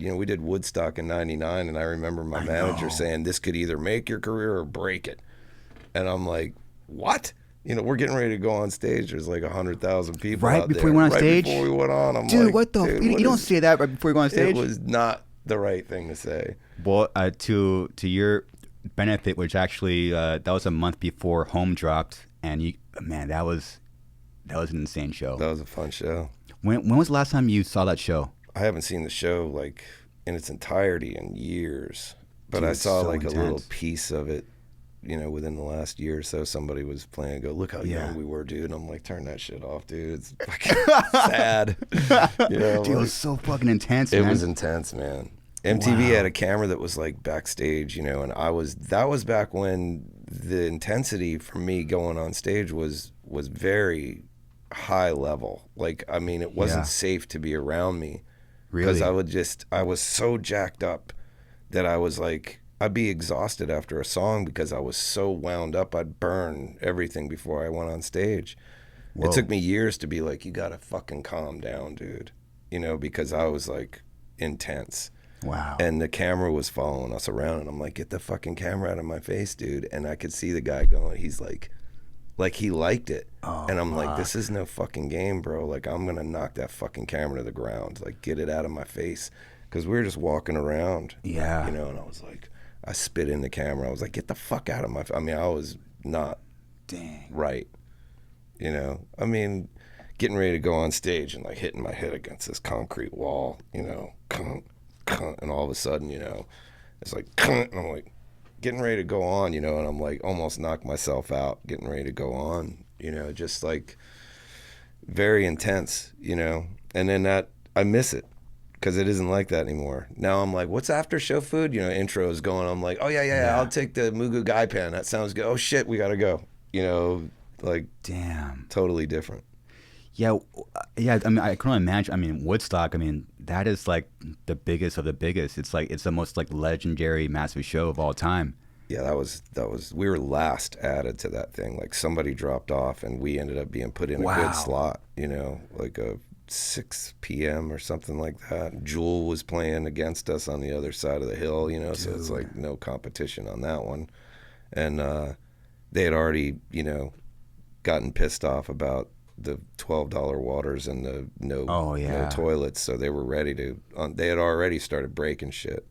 You know, we did Woodstock in '99, and I remember my manager saying, "This could either make your career or break it." And I'm like, "What?" You know, we're getting ready to go on stage. There's like 100,000 people Right out before there. you went on Right stage? before we went on, I'm Dude, like, what the dude, you don't say that right before you go on stage? It was not the right thing to say. Well, to your benefit, which actually that was a month before Home dropped, and man, that was an insane show. That was a fun show. When was the last time you saw that show? I haven't seen the show like in its entirety in years, but Dude, I it's saw so like intense. a little piece of it. You know, within the last year or so, somebody was playing. Go, look how young we were, dude. And I'm like, turn that shit off, dude. It's fucking sad. You know, Dude, it was so fucking intense, man. It was intense, man. MTV had a camera that was like backstage, you know, and that was back when the intensity for me going on stage was very high level. Like, I mean, it wasn't safe to be around me. Really? Because I was so jacked up that I was like, I'd be exhausted after a song because I was so wound up. I'd burn everything before I went on stage. Whoa. It took me years to be like, you gotta fucking calm down, dude. You know, because I was like intense. Wow. And the camera was following us around, and I'm like, get the fucking camera out of my face, dude. And I could see the guy going, he's like he liked it. And I'm like, this is no fucking game, bro. Like, I'm gonna knock that fucking camera to the ground. Like, get it out of my face. Because we were just walking around. Yeah. You know, and I was like, I spit in the camera. I was like, get the fuck out of my... I mean, I was not right. You know? I mean, getting ready to go on stage and like hitting my head against this concrete wall, you know, and all of a sudden, you know, it's like, and I'm like, getting ready to go on, you know, and I'm like, almost knocked myself out getting ready to go on, you know, just like very intense, you know? And then I miss it. Because it isn't like that anymore. Now I'm like, what's after show food? You know, intro is going. I'm like, oh, yeah, I'll take the Mugu Gai Pan. That sounds good. Oh, shit, we got to go. You know, like, damn. Totally different. Yeah. I mean, I can only imagine. I mean, Woodstock, I mean, that is like the biggest of the biggest. It's like, it's the most like legendary, massive show of all time. Yeah, that was, we were last added to that thing. Like, somebody dropped off and we ended up being put in a good slot, you know, like a 6 p.m. or something like that. Jewel was playing against us on the other side of the hill, you know, so it's like no competition on that one. And they had already, you know, gotten pissed off about the $12 waters and the no toilets, so they were ready to, they had already started breaking shit.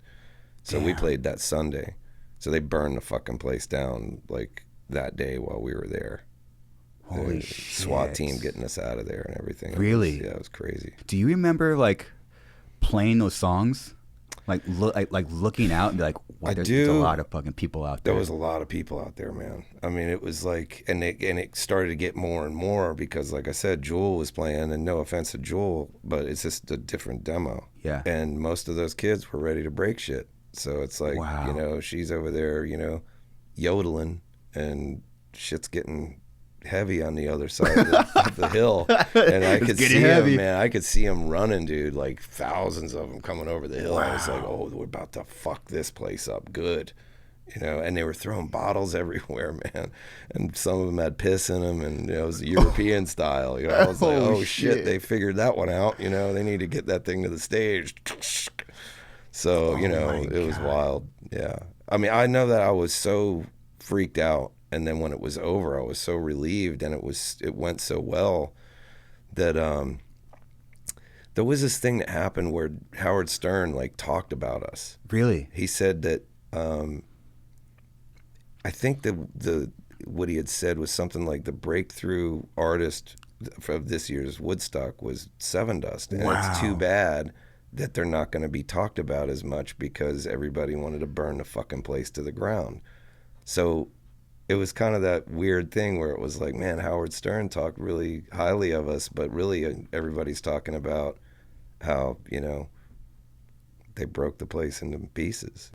So we played that Sunday. So they burned the fucking place down like that day while we were there. Holy the shit. SWAT team getting us out of there and everything. Really? It was crazy. Do you remember like playing those songs? Like looking out and be like, wow, there's a lot of fucking people out there. There was a lot of people out there, man. I mean, it was like, and it started to get more and more because, like I said, Jewel was playing, and no offense to Jewel, but it's just a different demo. Yeah. And most of those kids were ready to break shit. So it's like, you know, she's over there, you know, yodeling, and shit's getting heavy on the other side of the hill, and I could see him, man. I could see him running, dude. Like thousands of them coming over the hill. I was like, oh, we're about to fuck this place up good, you know. And they were throwing bottles everywhere, man. And some of them had piss in them, and you know, it was European style. You know, I was like, oh shit, they figured that one out. You know, they need to get that thing to the stage. So you know, it was wild. Yeah, I mean, I know that I was so freaked out. And then when it was over, I was so relieved, and it went so well that there was this thing that happened where Howard Stern like talked about us. Really? He said that I think that what he had said was something like the breakthrough artist of this year's Woodstock was SEVENDUST, and it's too bad that they're not going to be talked about as much because everybody wanted to burn the fucking place to the ground. So it was kind of that weird thing where it was like, man, Howard Stern talked really highly of us, but really everybody's talking about how, you know, they broke the place into pieces.